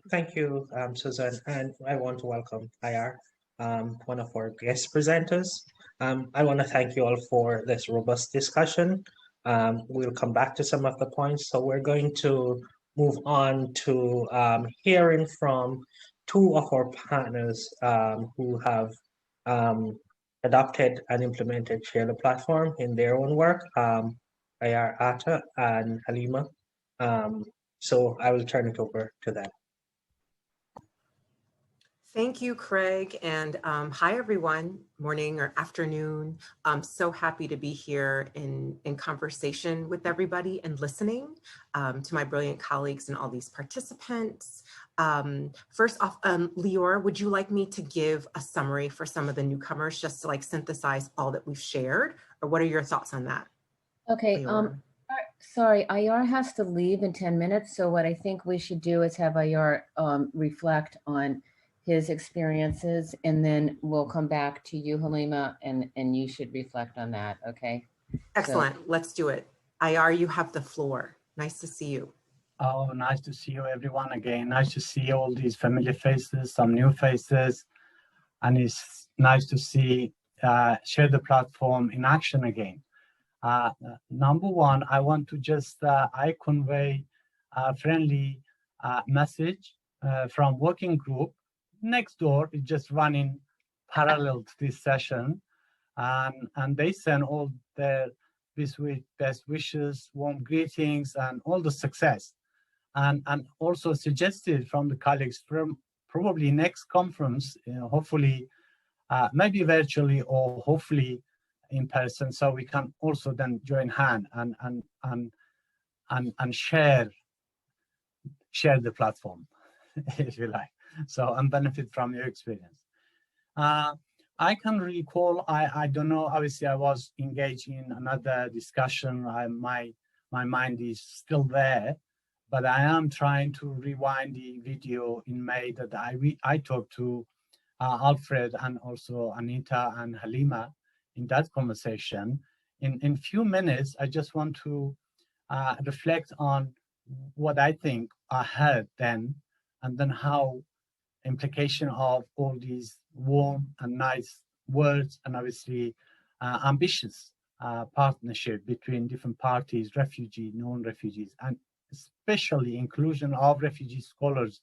Thank you, Susan, and I want to welcome IR, one of our guest presenters. I want to thank you all for this robust discussion. We'll come back to some of the points. So we're going to move on to hearing from two of our partners who have um, adopted and implemented Share the Platform in their own work, IR Atta and Halima. Um, so I will turn it over to them. Thank you, Craig, and hi everyone, morning or afternoon. I'm so happy to be here in conversation with everybody and listening to my brilliant colleagues and all these participants. First off, Lior, would you like me to give a summary for some of the newcomers just to like synthesize all that we've shared, or what are your thoughts on that? Okay, sorry, Ayar has to leave in 10 minutes, so what I think we should do is have Ayar reflect on his experiences, and then we'll come back to you, Halima, and you should reflect on that, okay? Excellent, let's do it. Ayar, you have the floor. Nice to see you. Oh, nice to see you everyone again. Nice to see all these familiar faces, some new faces, and it's nice to see Share the Platform in action again. Number one, I want to just, I convey a friendly message from working group next door. Is just running parallel to this session, and they send all their best wishes, warm greetings, and all the success, and also suggested from the colleagues from probably next conference, hopefully maybe virtually or hopefully in person, so we can also then join hand and share the platform, if you like. So and benefit from your experience. I can recall, I don't know, obviously I was engaged in another discussion. My mind is still there, but I am trying to rewind the video in May that I talked to Alfred and also Anita and Halima in that conversation. In few minutes, I just want to reflect on what I think I heard then, and then how implication of all these warm and nice words and obviously ambitious partnership between different parties, refugee, non-refugees, and especially inclusion of refugee scholars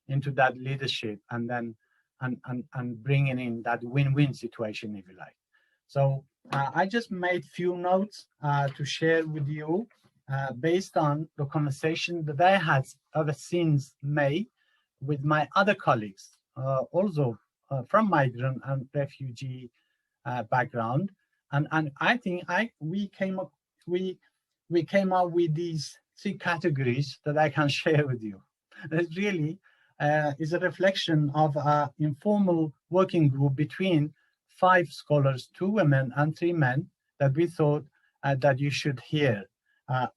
into that leadership, and then and bringing in that win-win situation, if you like. So I just made few notes to share with you based on the conversation that I had ever since May with my other colleagues, also from migrant and refugee background, and I think we came up with these three categories that I can share with you. It really is a reflection of an informal working group between 5 scholars, 2 women and 3 men, that we thought that you should hear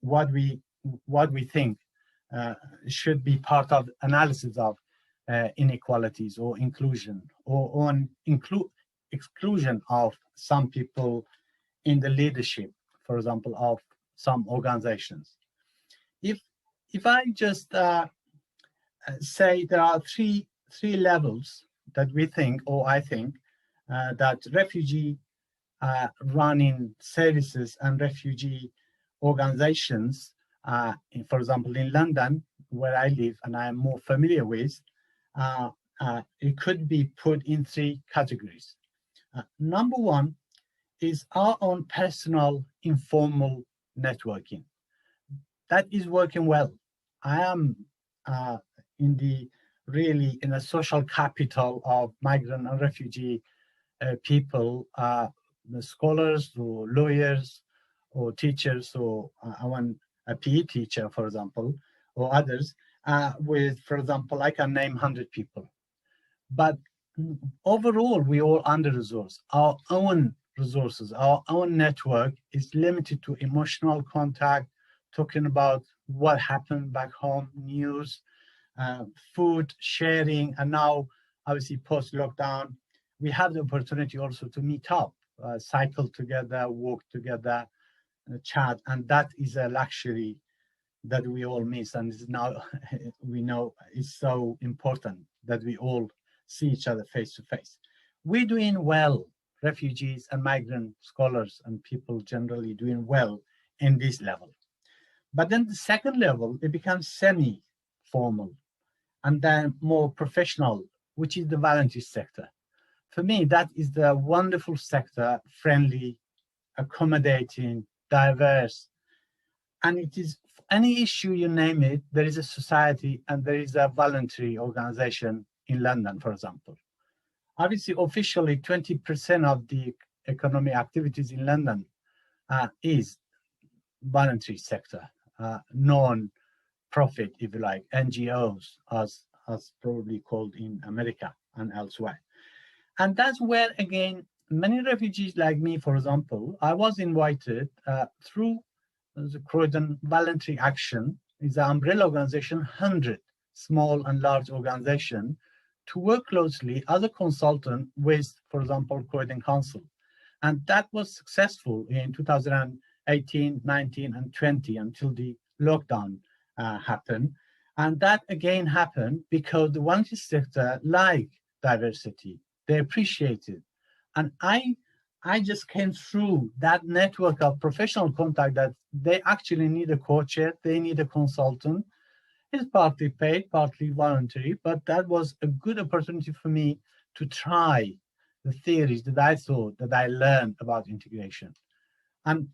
what we think should be part of analysis of inequalities or inclusion or on exclusion of some people in the leadership, for example, of some organizations. If I just say there are three levels that we think, or I think, that refugee running services and refugee organizations, for example, in London, where I live and I am more familiar with, it could be put in 3 categories. Number one is our own personal informal networking. That is working well. I am in a social capital of migrant and refugee people, the scholars or lawyers or teachers, or I want a PE teacher, for example, or others, with, for example, I can name 100 people. But overall, we all under-resourced. Our own resources, our own network is limited to emotional contact, talking about what happened back home, news, food sharing, and now, obviously, post-lockdown, we have the opportunity also to meet up, cycle together, walk together, chat, and that is a luxury that we all miss, and is now we know is so important that we all see each other face to face. We're doing well, refugees and migrant scholars and people generally doing well in this level. But then the second level, it becomes semi-formal and then more professional, which is the volunteer sector. For me, that is the wonderful sector, friendly, accommodating, diverse, and it is any issue you name it, there is a society and there is a voluntary organization in London, for example. Obviously, officially, 20% of the economic activities in London is voluntary sector, non-profit, if you like, NGOs, as probably called in America and elsewhere. And that's where, again, many refugees like me, for example, I was invited through the Croydon Voluntary Action, is an umbrella organization, 100 small and large organization, to work closely as a consultant with, for example, Croydon Council. And that was successful in 2018, 19, and 20 until the lockdown happened. And that again happened because the voluntary sector like diversity, they appreciate it. And I just came through that network of professional contact that they actually need a co-chair, they need a consultant. It's partly paid, partly voluntary, but that was a good opportunity for me to try the theories that I thought that I learned about integration. And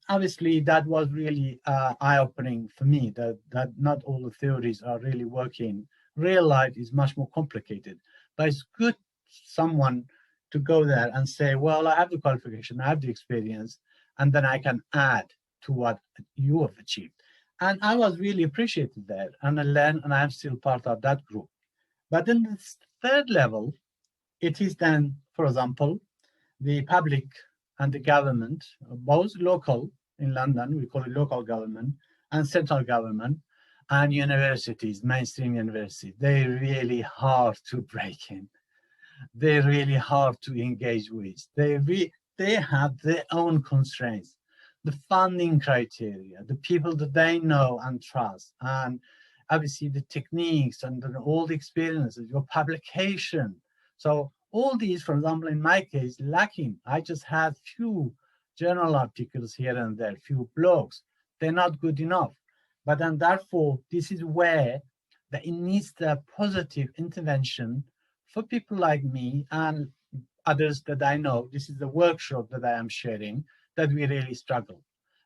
obviously that was really eye-opening for me, that not all the theories are really working. Real life is much more complicated, but it's good someone to go there and say, well, I have the qualification, I have the experience, and then I can add to what you have achieved. And I was really appreciated there, and I learned, and I'm still part of that group. But then the third level, it is then, for example, the public and the government, both local in London, we call it local government, and central government, and universities, mainstream universities. They're really hard to break in. They're really hard to engage with. They have their own constraints, the funding criteria, the people that they know and trust, and obviously the techniques and all the experiences, your publication. So all these, for example, in my case, lacking. I just had few journal articles here and there, few blogs. They're not good enough. But then therefore, this is where it needs the positive intervention for people like me and others that I know. This is the workshop that I am sharing, that we really struggle.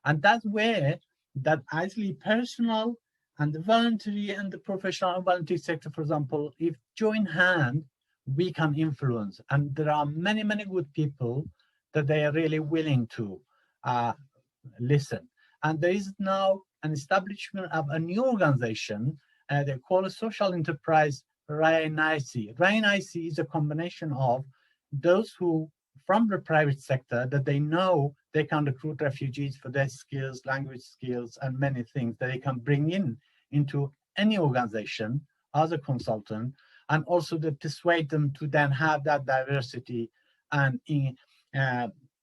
And that's where that actually personal and the voluntary and the professional and voluntary sector, for example, if join hand, we can influence. And there are many, many good people that they are really willing to listen. And there is now an establishment of a new organization, they call it social enterprise RAINIC. RAINIC is a combination of those who, from the private sector, that they know they can recruit refugees for their skills, language skills, and many things that they can bring into any organization as a consultant, and also to persuade them to then have that diversity and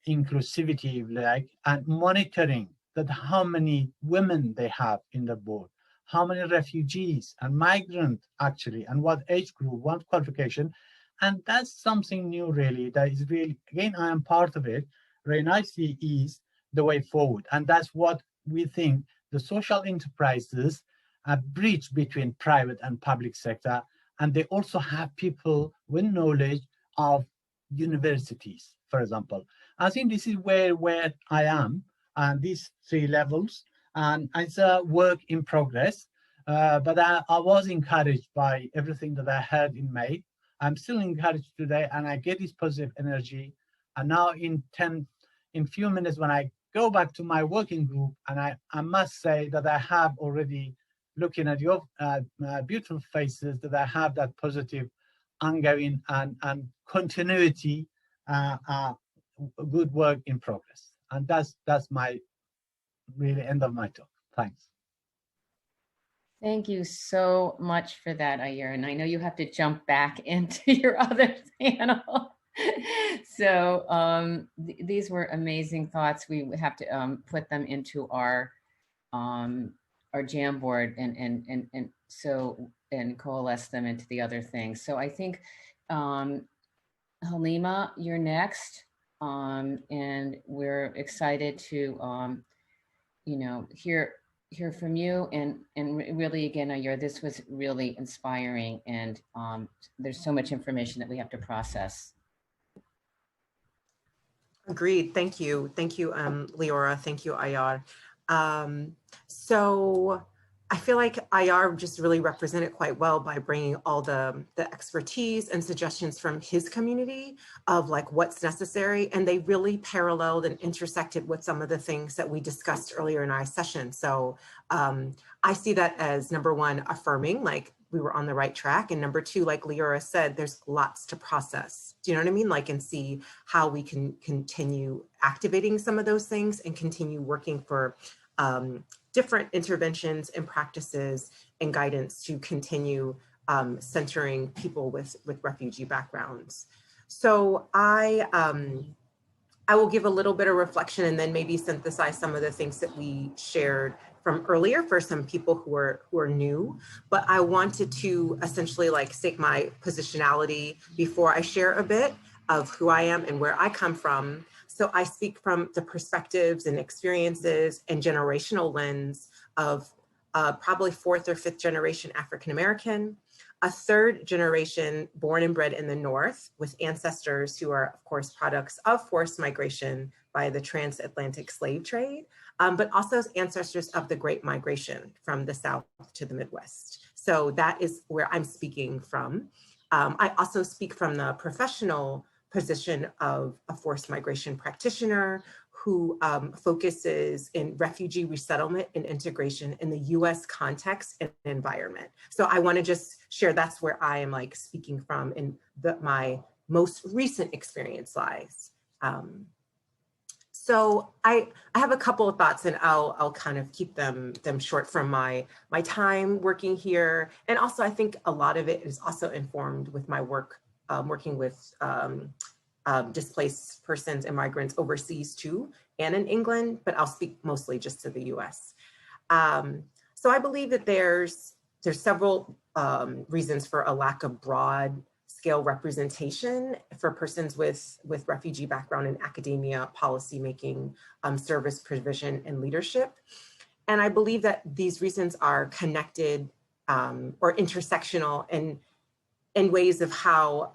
inclusivity, like, and monitoring that how many women they have in the board, how many refugees and migrants actually, and what age group, what qualification. And that's something new really, that is really, again, I am part of it. RAINIC is the way forward. And that's what we think the social enterprises a bridge between private and public sector. And they also have people with knowledge of universities, for example. I think this is where I am, and these three levels, and it's a work in progress. But I was encouraged by everything that I heard in May. I'm still encouraged today, and I get this positive energy. And now in few minutes, when I go back to my working group, and I must say that I have already, looking at your beautiful faces, that I have that positive ongoing and continuity, good work in progress. And that's my really end of my talk. Thanks. Thank you so much for that, Ayar. And I know you have to jump back into your other panel. So these were amazing thoughts. We have to put them into our our Jamboard and so and coalesce them into the other things. So I think Halima, you're next, and we're excited to hear from you and really again, Ayar, this was really inspiring, and there's so much information that we have to process. Agreed. Thank you. Thank you, Leora. Thank you, Ayar. So I feel like Ayar just really represented quite well by bringing all the expertise and suggestions from his community of like what's necessary. And they really paralleled and intersected with some of the things that we discussed earlier in our session. So I see that as number one, affirming, like we were on the right track. And number two, like Leora said, there's lots to process. Do you know what I mean? Like, and see how we can continue activating some of those things and continue working for different interventions and practices and guidance to continue centering people with refugee backgrounds. So I will give a little bit of reflection and then maybe synthesize some of the things that we shared from earlier for some people who are new. But I wanted to essentially like state my positionality before I share a bit of who I am and where I come from. So I speak from the perspectives and experiences and generational lens of probably fourth or fifth generation African-American, a third generation born and bred in the North with ancestors who are, of course, products of forced migration by the transatlantic slave trade, but also as ancestors of the Great Migration from the South to the Midwest. So that is where I'm speaking from. I also speak from the professional position of a forced migration practitioner who focuses in refugee resettlement and integration in the US context and environment. So I wanna just share that's where I am like speaking from and my most recent experience lies. So I have a couple of thoughts and I'll kind of keep them short from my time working here. And also I think a lot of it is also informed with my work working with displaced persons and migrants overseas too, and in England, but I'll speak mostly just to the US. So I believe that there's several reasons for a lack of broad scale representation for persons with refugee background in academia, policymaking, service provision, and leadership. And I believe that these reasons are connected or intersectional in ways of how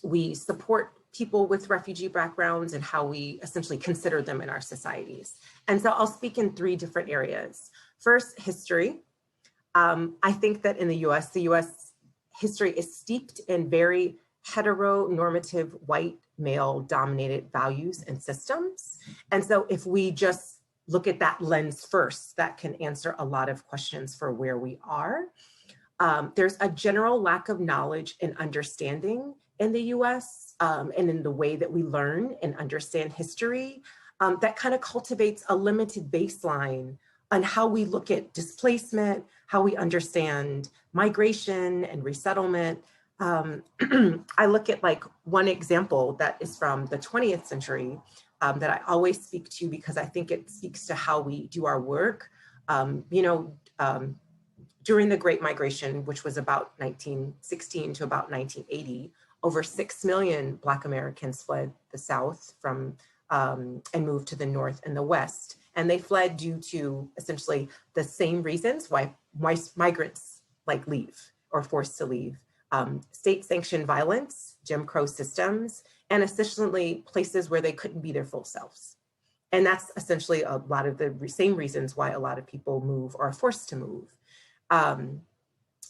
we support people with refugee backgrounds and how we essentially consider them in our societies. And so I'll speak in three different areas. First, history. I think that in the US history is steeped in very heteronormative white male dominated values and systems. And so if we just look at that lens first, that can answer a lot of questions for where we are. There's a general lack of knowledge and understanding in the US and in the way that we learn and understand history that kind of cultivates a limited baseline on how we look at displacement, how we understand migration and resettlement. I look at like one example that is from the 20th century that I always speak to because I think it speaks to how we do our work. During the Great Migration, which was about 1916 to about 1980, over 6 million Black Americans fled the South from and moved to the North and the West. And they fled due to essentially the same reasons why migrants like leave or forced to leave. State-sanctioned violence, Jim Crow systems, and essentially places where they couldn't be their full selves. And that's essentially a lot of the same reasons why a lot of people move or are forced to move.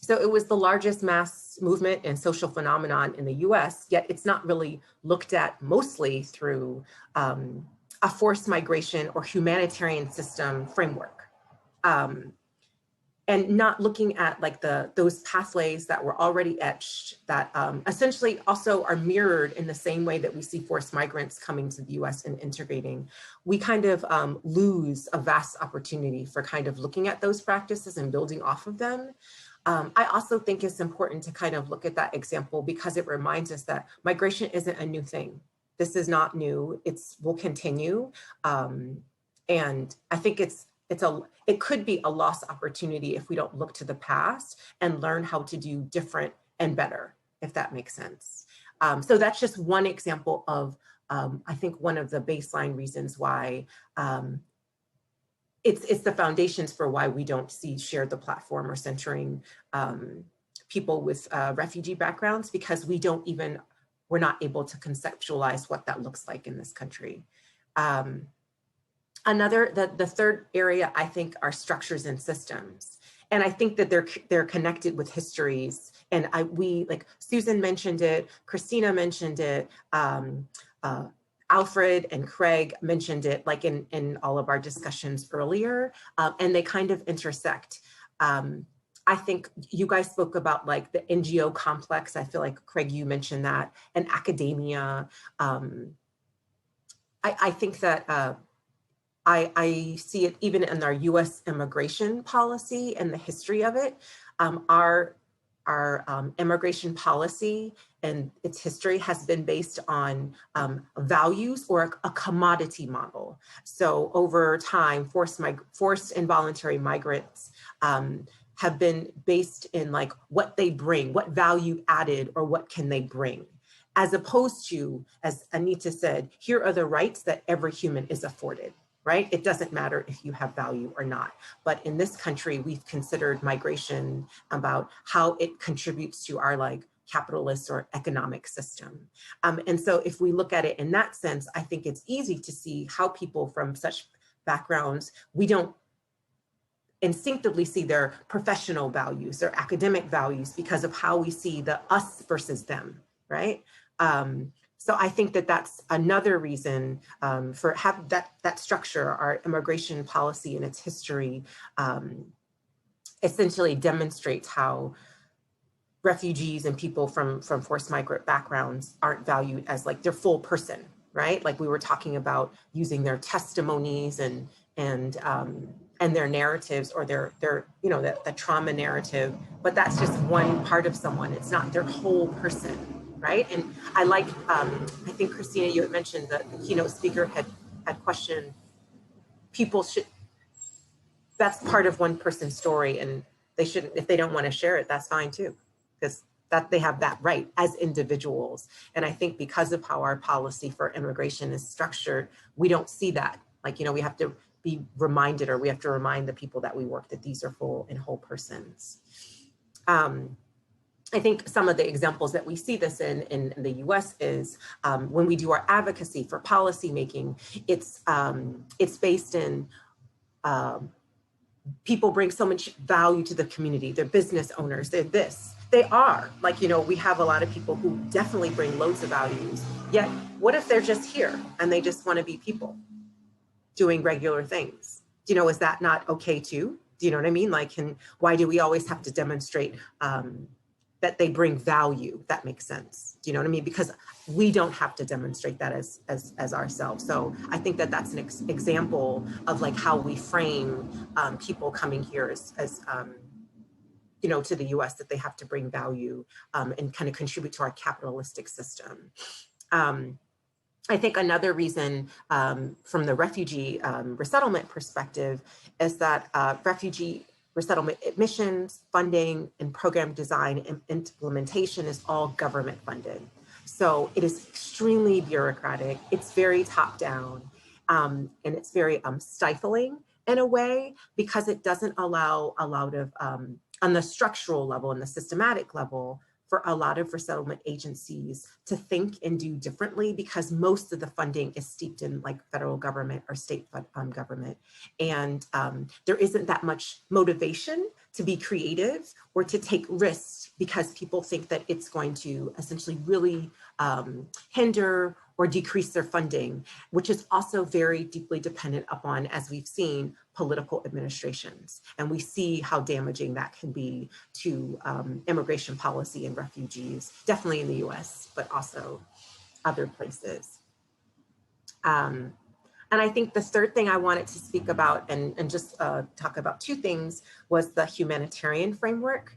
So it was the largest mass movement and social phenomenon in the US, yet it's not really looked at mostly through a forced migration or humanitarian system framework. And not looking at like those pathways that were already etched that essentially also are mirrored in the same way that we see forced migrants coming to the US and integrating. We kind of lose a vast opportunity for kind of looking at those practices and building off of them. I also think it's important to kind of look at that example because it reminds us that migration isn't a new thing. This is not new, will continue. And I think it's it could be a lost opportunity if we don't look to the past and learn how to do different and better, if that makes sense. So that's just one example of, I think, one of the baseline reasons why it's the foundations for why we don't see Share the Platform or centering people with refugee backgrounds, because we're not able to conceptualize what that looks like in this country. The third area, I think, are structures and systems. And I think that they're connected with histories. And like Susan mentioned it, Christina mentioned it, Alfred and Craig mentioned it, like in all of our discussions earlier, and they kind of intersect. I think you guys spoke about like the NGO complex. I feel like, Craig, you mentioned that, and academia. I think that I see it even in our US immigration policy and the history of it. Our immigration policy and its history has been based on values or a commodity model. So over time, forced involuntary migrants have been based in like what they bring, what value added, or what can they bring, as opposed to, as Anita said, here are the rights that every human is afforded, right? It doesn't matter if you have value or not. But in this country, we've considered migration about how it contributes to our like capitalist or economic system. And so if we look at it in that sense, I think it's easy to see how people from such backgrounds, we don't instinctively see their professional values, their academic values, because of how we see the us versus them, right? So I think that that's another reason for that structure. Our immigration policy and its history essentially demonstrates how refugees and people from forced migrant backgrounds aren't valued as like their full person, right? Like we were talking about using their testimonies and their narratives, or their you know, the trauma narrative, but that's just one part of someone. It's not their whole person, right? And I like, I think Christina, you had mentioned that the keynote speaker had questioned people that's part of one person's story, and they shouldn't, if they don't want to share it, that's fine too, because that they have that right as individuals. And I think because of how our policy for immigration is structured, we don't see that. Like, you know, we have to be reminded, or we have to remind the people that we work, that these are full and whole persons. I think some of the examples that we see this in the US is when we do our advocacy for policy making, it's based in people bring so much value to the community. They're business owners, they're this. They are, like, you know, we have a lot of people who definitely bring loads of values, yet what if they're just here and they just want to be people doing regular things? You know, is that not okay too? Do you know what I mean? Like, why do we always have to demonstrate that they bring value? That makes sense. Do you know what I mean? Because we don't have to demonstrate that as ourselves. So I think that that's an example of like how we frame people coming here as you know, to the US, that they have to bring value and kind of contribute to our capitalistic system. I think another reason from the refugee resettlement perspective is that refugee resettlement admissions, funding, and program design and implementation is all government funded. So it is extremely bureaucratic, it's very top down, and it's very stifling in a way, because it doesn't allow a lot of, on the structural level and the systematic level, for a lot of resettlement agencies to think and do differently, because most of the funding is steeped in like federal government or state government. And there isn't that much motivation to be creative or to take risks, because people think that it's going to essentially really hinder or decrease their funding, which is also very deeply dependent upon, as we've seen, political administrations. And we see how damaging that can be to immigration policy and refugees, definitely in the US, but also other places. And I think the third thing I wanted to speak about and just talk about two things was the humanitarian framework.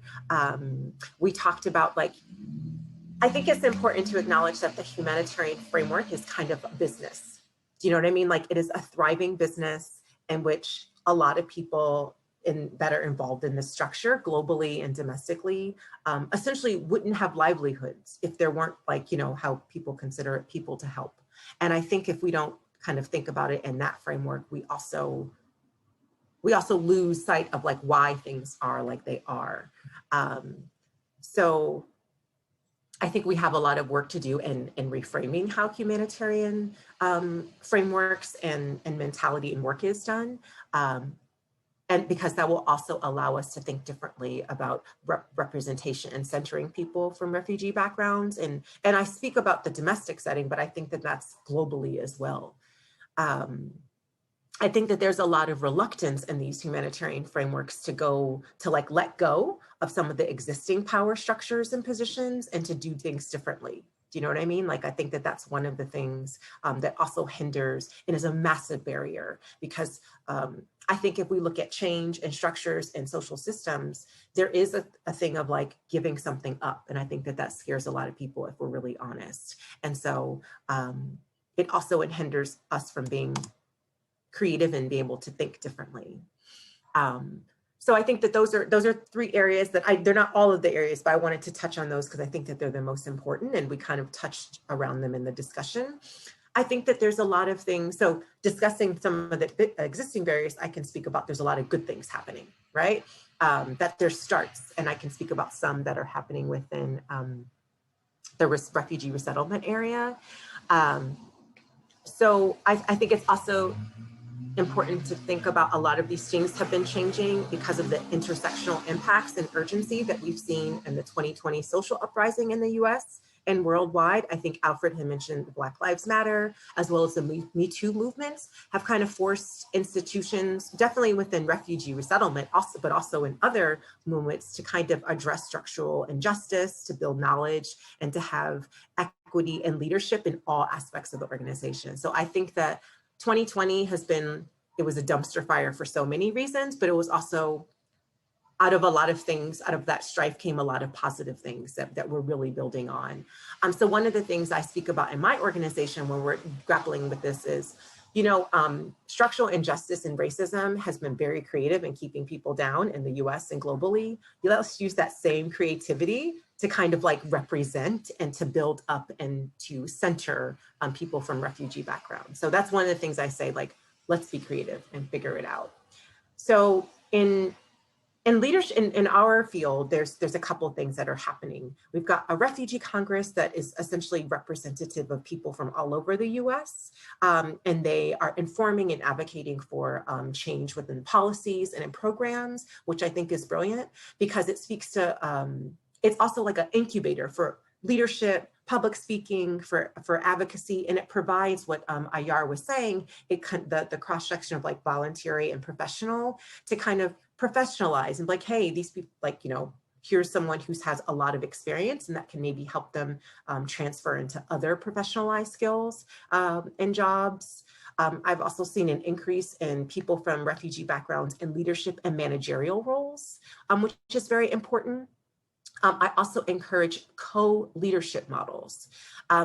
We talked about, like, I think it's important to acknowledge that the humanitarian framework is kind of a business. Do you know what I mean? Like, it is a thriving business in which a lot of people that are involved in this structure globally and domestically essentially wouldn't have livelihoods if there weren't, like, you know, how people consider it people to help. And I think if we don't kind of think about it in that framework, we also lose sight of like why things are like they are. So I think we have a lot of work to do in reframing how humanitarian frameworks and mentality and work is done. And because that will also allow us to think differently about representation and centering people from refugee backgrounds. And I speak about the domestic setting, but I think that that's globally as well. I think that there's a lot of reluctance in these humanitarian frameworks to let go of some of the existing power structures and positions and to do things differently. Do you know what I mean? Like, I think that that's one of the things that also hinders and is a massive barrier, because I think if we look at change and structures and social systems, there is a thing of like giving something up. And I think that scares a lot of people if we're really honest. And so it also hinders us from being creative and be able to think differently. So I think that those are three areas that they're not all of the areas, but I wanted to touch on those because I think that they're the most important, and we kind of touched around them in the discussion. I think that there's a lot of things, so discussing some of the existing barriers, I can speak about there's a lot of good things happening, right? That there's starts, and I can speak about some that are happening within the refugee resettlement area. So I think it's also important to think about a lot of these things have been changing because of the intersectional impacts and urgency that we've seen in the 2020 social uprising in the US and worldwide. I think Alfred had mentioned the Black Lives Matter, as well as the Me Too movements have kind of forced institutions, definitely within refugee resettlement, but also in other movements, to kind of address structural injustice, to build knowledge, and to have equity and leadership in all aspects of the organization. So I think that 2020 it was a dumpster fire for so many reasons, but it was also, out of a lot of things, out of that strife came a lot of positive things that we're really building on. So one of the things I speak about in my organization when we're grappling with this is, you know, structural injustice and racism has been very creative in keeping people down in the US and globally. Let's use that same creativity to kind of like represent and to build up and to center people from refugee backgrounds. So that's one of the things I say, like, let's be creative and figure it out. So in leadership, in our field, there's a couple of things that are happening. We've got a refugee Congress that is essentially representative of people from all over the US, and they are informing and advocating for change within policies and in programs, which I think is brilliant because it speaks to, it's also like an incubator for leadership, public speaking, for advocacy, and it provides what Ayar was saying, the cross-section of like voluntary and professional to kind of professionalize and like, hey, these people, like, you know, here's someone who has a lot of experience and that can maybe help them transfer into other professionalized skills and jobs. I've also seen an increase in people from refugee backgrounds in leadership and managerial roles, which is very important. I also encourage co-leadership models.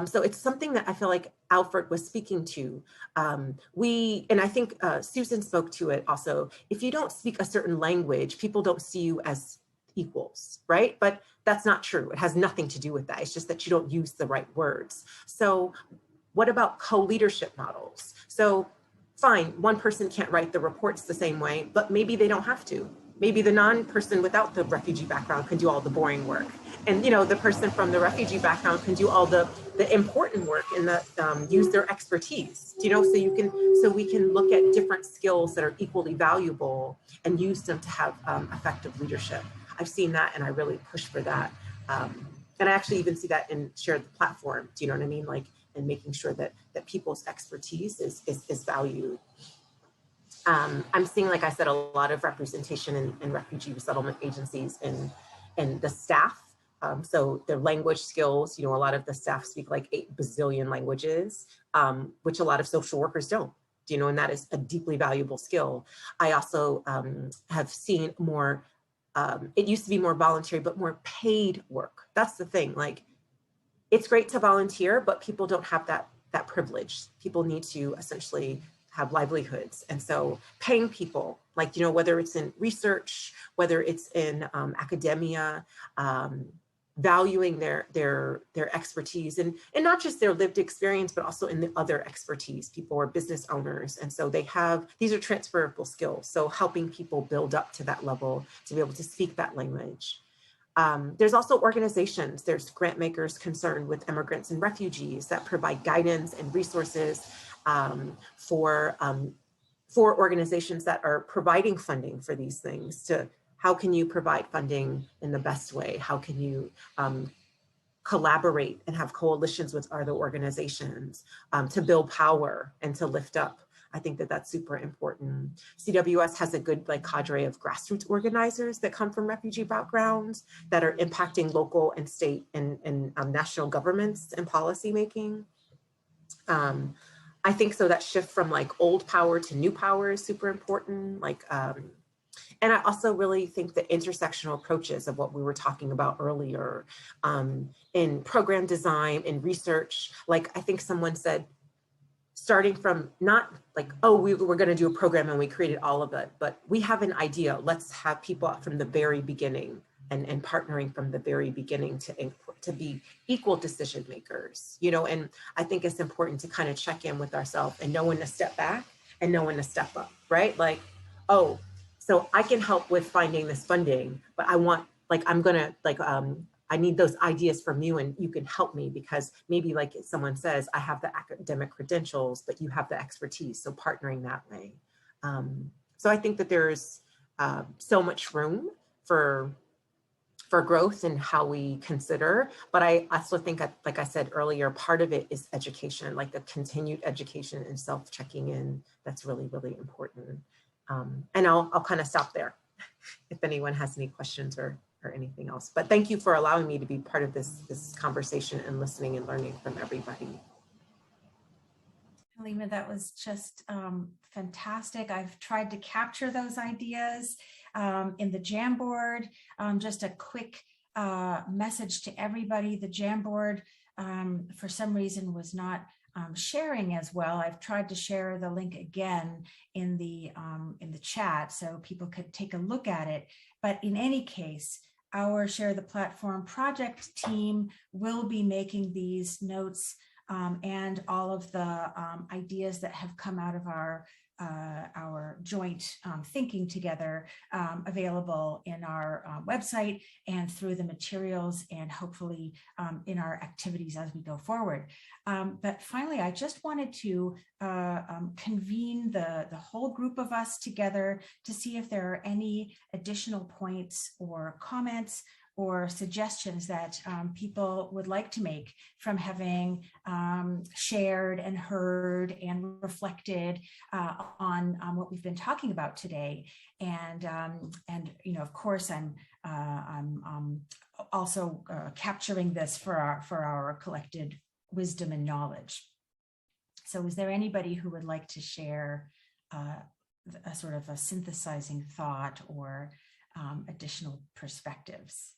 So it's something that I feel like Alfred was speaking to. And I think Susan spoke to it also. If you don't speak a certain language, people don't see you as equals, right? But that's not true. It has nothing to do with that. It's just that you don't use the right words. So what about co-leadership models? So fine, one person can't write the reports the same way, but maybe they don't have to. Maybe the non-person without the refugee background can do all the boring work. And, you know, the person from the refugee background can do all the important work and use their expertise, you know, so we can look at different skills that are equally valuable and use them to have effective leadership. I've seen that and I really push for that. And I actually even see that in shared platform, do you know what I mean? Like, and making sure that people's expertise is valued. I'm seeing, like I said, a lot of representation in refugee resettlement agencies and the staff. So their language skills, you know, a lot of the staff speak like 8 bazillion languages, which a lot of social workers don't, you know, and that is a deeply valuable skill. I also have seen more, it used to be more voluntary, but more paid work. That's the thing, like, it's great to volunteer, but people don't have that privilege. People need to essentially have livelihoods. And so paying people like, you know, whether it's in research, whether it's in academia, valuing their expertise, and not just their lived experience, but also in the other expertise. People are business owners, and so these are transferable skills. So helping people build up to that level to be able to speak that language. There's also organizations, there's grant makers concerned with immigrants and refugees that provide guidance and resources for organizations that are providing funding for these things. To how can you provide funding in the best way? How can you collaborate and have coalitions with other organizations to build power and to lift up? I think that that's super important. CWS has a good cadre of grassroots organizers that come from refugee backgrounds that are impacting local and state and national governments and policy making. I think so that shift from old power to new power is super important. And I also really think the intersectional approaches of what we were talking about earlier in program design, in research, I think someone said, starting from not oh, we're going to do a program and we created all of it, but we have an idea. Let's have people from the very beginning and partnering from the very beginning to be equal decision makers, you know. And I think it's important to kind of check in with ourselves and know when to step back and know when to step up, right? Oh, so I can help with finding this funding, but I want, I'm gonna I need those ideas from you, and you can help me because maybe someone says, I have the academic credentials, but you have the expertise. So partnering that way. So I think that there's so much room for growth and how we consider, but I also think, like I said earlier, part of it is education, the continued education and self-checking in. That's really, really important. And I'll kind of stop there if anyone has any questions or anything else. But thank you for allowing me to be part of this conversation and listening and learning from everybody. Halima, that was just fantastic. I've tried to capture those ideas in the Jamboard. Just a quick message to everybody. The Jamboard, for some reason, was not sharing as well. I've tried to share the link again in the chat so people could take a look at it. But in any case, our Share the Platform project team will be making these notes and all of the ideas that have come out of our joint thinking together available in our website and through the materials, and hopefully in our activities as we go forward. But finally, I just wanted to convene the whole group of us together to see if there are any additional points or comments or suggestions that people would like to make from having shared and heard and reflected on what we've been talking about today. And you know, of course, I'm also capturing this for our collected wisdom and knowledge. So is there anybody who would like to share a sort of a synthesizing thought or additional perspectives?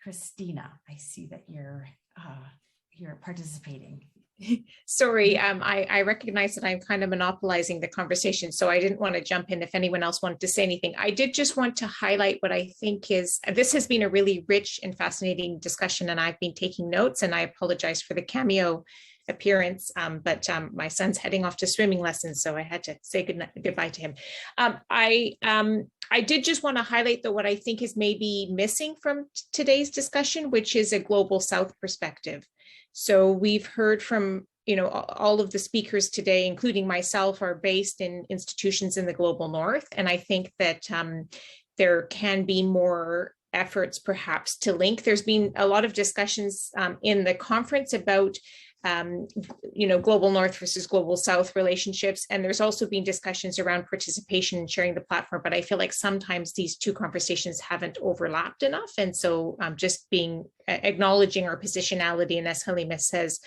Christina, I see that you're participating. Sorry, I recognize that I'm kind of monopolizing the conversation, so I didn't want to jump in if anyone else wanted to say anything. I did just want to highlight what I think is, this has been a really rich and fascinating discussion, and I've been taking notes, and I apologize for the cameo appearance, but my son's heading off to swimming lessons, so I had to say goodbye to him. I did just want to highlight though what I think is maybe missing from today's discussion, which is a global South perspective. So we've heard from, you know, all of the speakers today, including myself, are based in institutions in the global North. And I think that there can be more efforts perhaps to link. There's been a lot of discussions in the conference about you know, global North versus global South relationships. And there's also been discussions around participation and sharing the platform, but I feel like sometimes these two conversations haven't overlapped enough. And so just acknowledging our positionality, and as Halima says,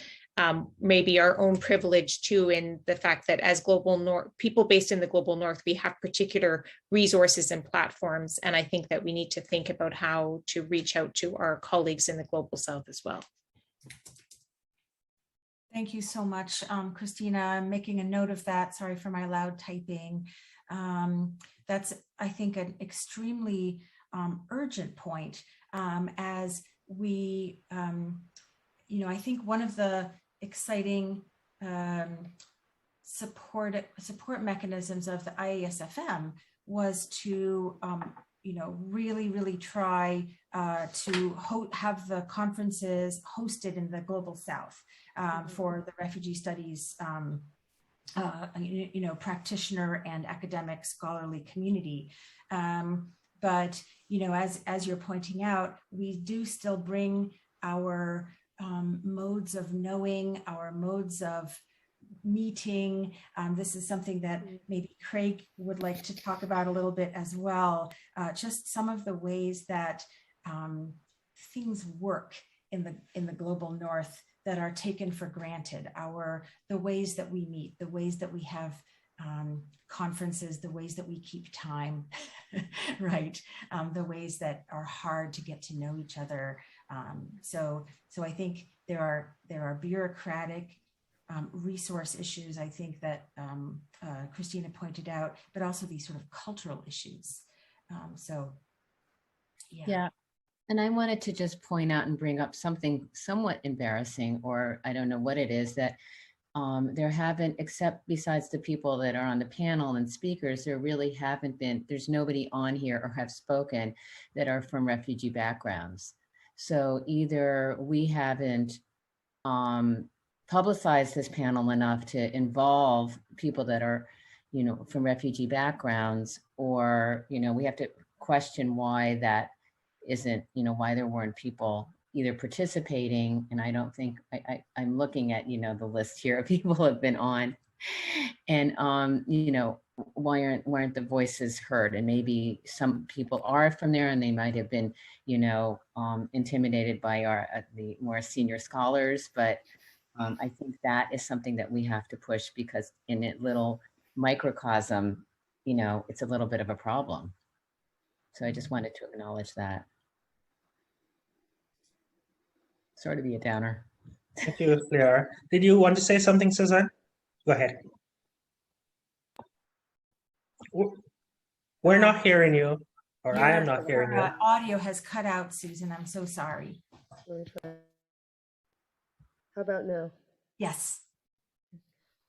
maybe our own privilege too, in the fact that as global North, people based in the global North, we have particular resources and platforms. And I think that we need to think about how to reach out to our colleagues in the global South as well. Thank you so much, Christina. I'm making a note of that. Sorry for my loud typing. That's, I think, an extremely urgent point as we, I think one of the exciting support mechanisms of the IASFM was to really try to have the conferences hosted in the Global South for the refugee studies practitioner and academic scholarly community. But as you're pointing out, we do still bring our modes of knowing, our modes of meeting. This is something that maybe Craig would like to talk about a little bit as well. Just some of the ways that things work in the global North that are taken for granted. The ways that we meet, the ways that we have conferences, the ways that we keep time, right? The ways that are hard to get to know each other. So I think there are bureaucratic resource issues, I think that Christina pointed out, but also these sort of cultural issues. Yeah. And I wanted to just point out and bring up something somewhat embarrassing, or I don't know what it is, that there haven't, except besides the people that are on the panel and speakers, there really haven't been, there's nobody on here or have spoken that are from refugee backgrounds. So either we haven't publicized this panel enough to involve people that are, from refugee backgrounds, or, we have to question why that isn't, why there weren't people either participating. And I don't think, I'm looking at, the list here of people who have been on, and, why aren't the voices heard? And maybe some people are from there and they might have been, intimidated by the more senior scholars, but I think that is something that we have to push, because in a little microcosm, it's a little bit of a problem. So I just wanted to acknowledge that. Sorry to be a downer. Thank you, Claire. Did you want to say something, Suzanne? Go ahead. We're not hearing you, or I am not hearing you. Audio has cut out, Susan. I'm so sorry. Let me try. How about now? Yes.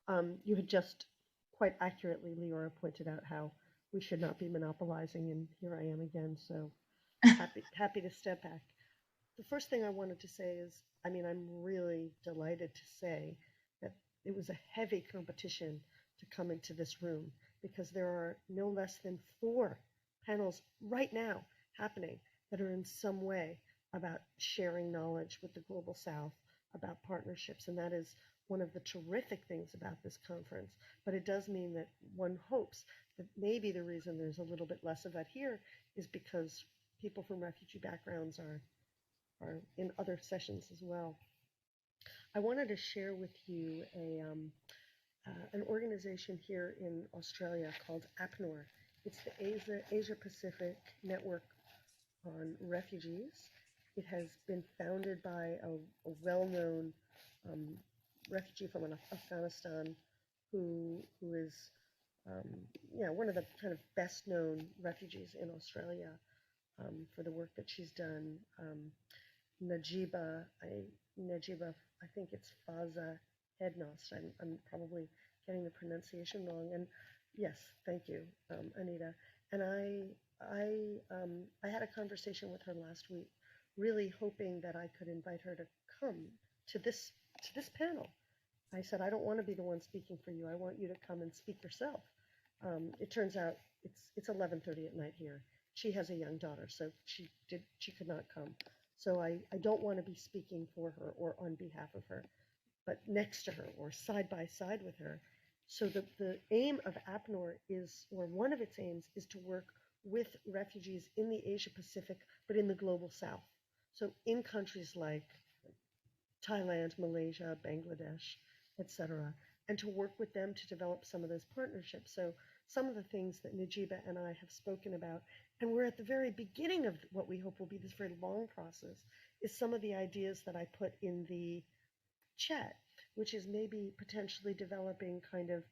You had just quite accurately, Leora, pointed out how we should not be monopolizing, and here I am again. So happy to step back. The first thing I wanted to say is, I'm really delighted to say that it was a heavy competition to come into this room, because there are no less than 4 panels right now happening that are in some way about sharing knowledge with the Global South, about partnerships, and that is one of the terrific things about this conference. But it does mean that one hopes that maybe the reason there's a little bit less of that here is because people from refugee backgrounds are in other sessions as well. I wanted to share with you an organization here in Australia called APNOR. It's the Asia Pacific Network on Refugees. It has been founded by a well-known refugee from Afghanistan who is one of the kind of best-known refugees in Australia for the work that she's done. Najiba, I think it's Faza Hednost. I'm probably getting the pronunciation wrong. And yes, thank you, Anita. And I had a conversation with her last week, really hoping that I could invite her to come to this panel. I said, I don't want to be the one speaking for you. I want you to come and speak yourself. It turns out it's 11:30 at night here. She has a young daughter, so she could not come. So I don't want to be speaking for her or on behalf of her, but next to her or side by side with her. So the aim of APNOR is, or one of its aims, is to work with refugees in the Asia Pacific, but in the Global South. So in countries like Thailand, Malaysia, Bangladesh, etc., and to work with them to develop some of those partnerships. So some of the things that Najiba and I have spoken about, and we're at the very beginning of what we hope will be this very long process, is some of the ideas that I put in the chat. which is maybe potentially developing kind of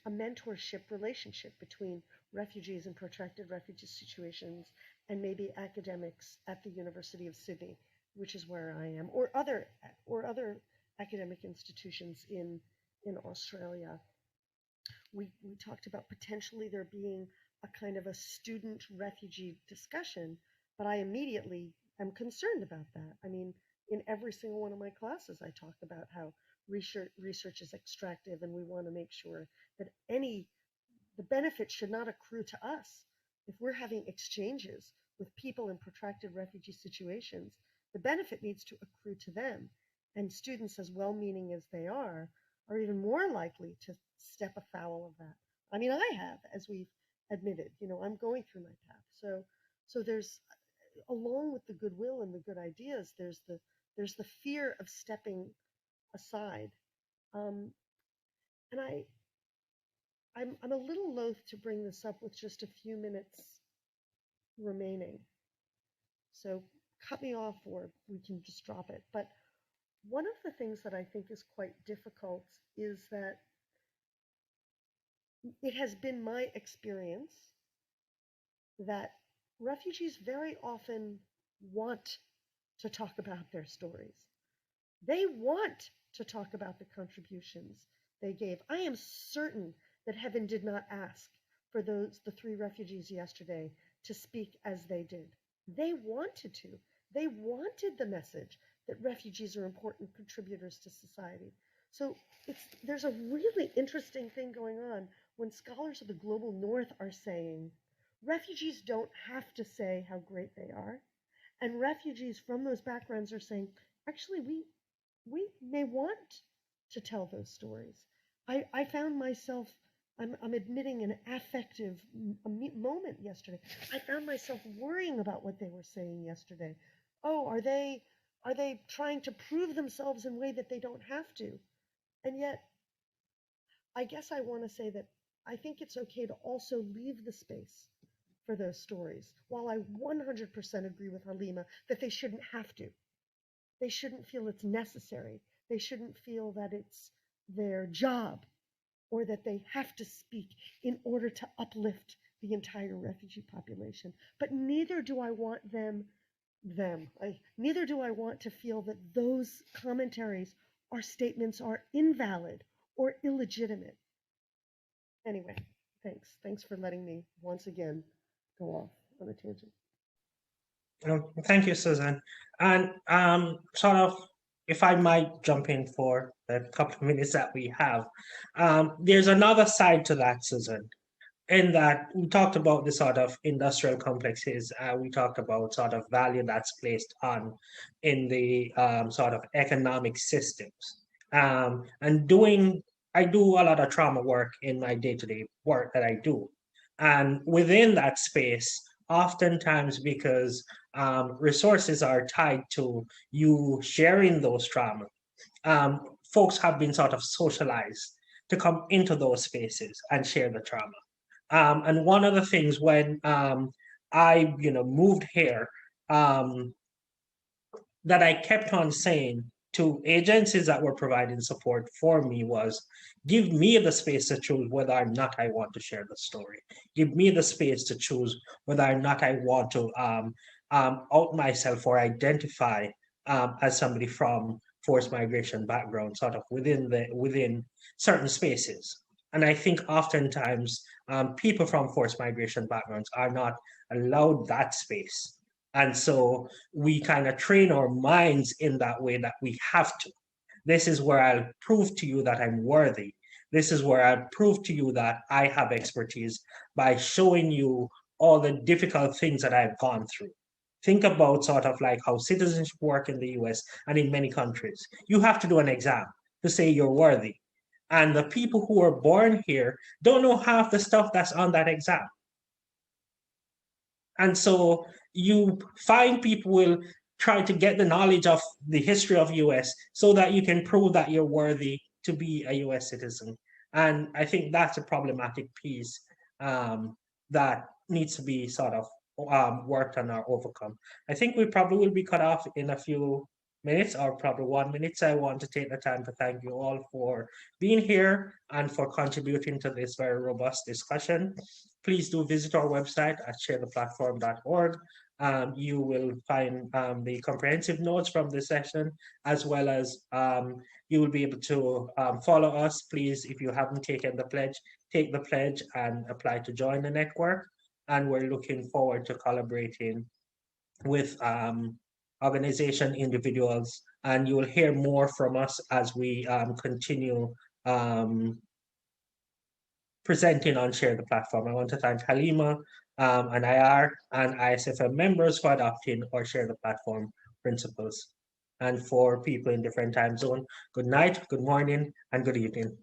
a mentorship relationship between refugees and protracted refugee situations and maybe academics at the University of Sydney, which is where I am, or other academic institutions in Australia. We talked about potentially there being a kind of a student refugee discussion, but I immediately am concerned about that. I mean, in every single one of my classes, I talk about how research is extractive, and we want to make sure that the benefit should not accrue to us. If we're having exchanges with people in protracted refugee situations, the benefit needs to accrue to them. And students, as well-meaning as they are even more likely to step afoul of that. I mean, I have, as we've admitted, I'm going through my path. So there's, along with the goodwill and the good ideas, there's the fear of stepping aside. And I'm a little loath to bring this up with just a few minutes remaining. So cut me off, or we can just drop it. But one of the things that I think is quite difficult is that it has been my experience that refugees very often want to talk about their stories. They want to talk about the contributions they gave. I am certain that heaven did not ask for the 3 refugees yesterday to speak as they did. They wanted to. They wanted the message that refugees are important contributors to society. So there's a really interesting thing going on when scholars of the global north are saying refugees don't have to say how great they are, and refugees from those backgrounds are saying, actually, we may want to tell those stories. I found myself, I'm admitting an affective moment yesterday. I found myself worrying about what they were saying yesterday. Oh, are they trying to prove themselves in a way that they don't have to? And yet, I guess I want to say that I think it's okay to also leave the space for those stories. While I 100% agree with Halima that they shouldn't have to. They shouldn't feel it's necessary. They shouldn't feel that it's their job or that they have to speak in order to uplift the entire refugee population. But neither do I want neither do I want to feel that those commentaries or statements are invalid or illegitimate. Anyway, thanks. Thanks for letting me once again go off on a tangent. Thank you, Susan. And sort of, if I might jump in for the couple of minutes that we have, there's another side to that, Susan, in that we talked about the sort of industrial complexes. We talked about sort of value that's placed on in the sort of economic systems. And I do a lot of trauma work in my day-to-day work that I do. And within that space, oftentimes because resources are tied to you sharing those trauma, folks have been sort of socialized to come into those spaces and share the trauma. And one of the things when I moved here, that I kept on saying to agencies that were providing support for me was, give me the space to choose whether or not I want to share the story. Give me the space to choose whether or not I want to out myself or identify as somebody from forced migration background, sort of within certain spaces. And I think oftentimes people from forced migration backgrounds are not allowed that space. And so we kind of train our minds in that way that we have to. This is where I'll prove to you that I'm worthy. This is where I'll prove to you that I have expertise by showing you all the difficult things that I've gone through. Think about sort of like how citizenship work in the US and in many countries. You have to do an exam to say you're worthy. And the people who are born here don't know half the stuff that's on that exam. And so you find people will try to get the knowledge of the history of US so that you can prove that you're worthy to be a US citizen. And I think that's a problematic piece that needs to be sort of worked on or overcome. I think we probably will be cut off in a few minutes or probably 1 minute. So I want to take the time to thank you all for being here and for contributing to this very robust discussion. Please do visit our website at sharetheplatform.org. You will find the comprehensive notes from this session, as well as you will be able to follow us. Please, if you haven't taken the pledge, take the pledge and apply to join the network. And we're looking forward to collaborating with organization individuals, and you will hear more from us as we continue presenting on Share the Platform. I want to thank Halima and IR and IASFM members for adopting our Share the Platform principles. And for people in different time zones, good night, good morning, and good evening.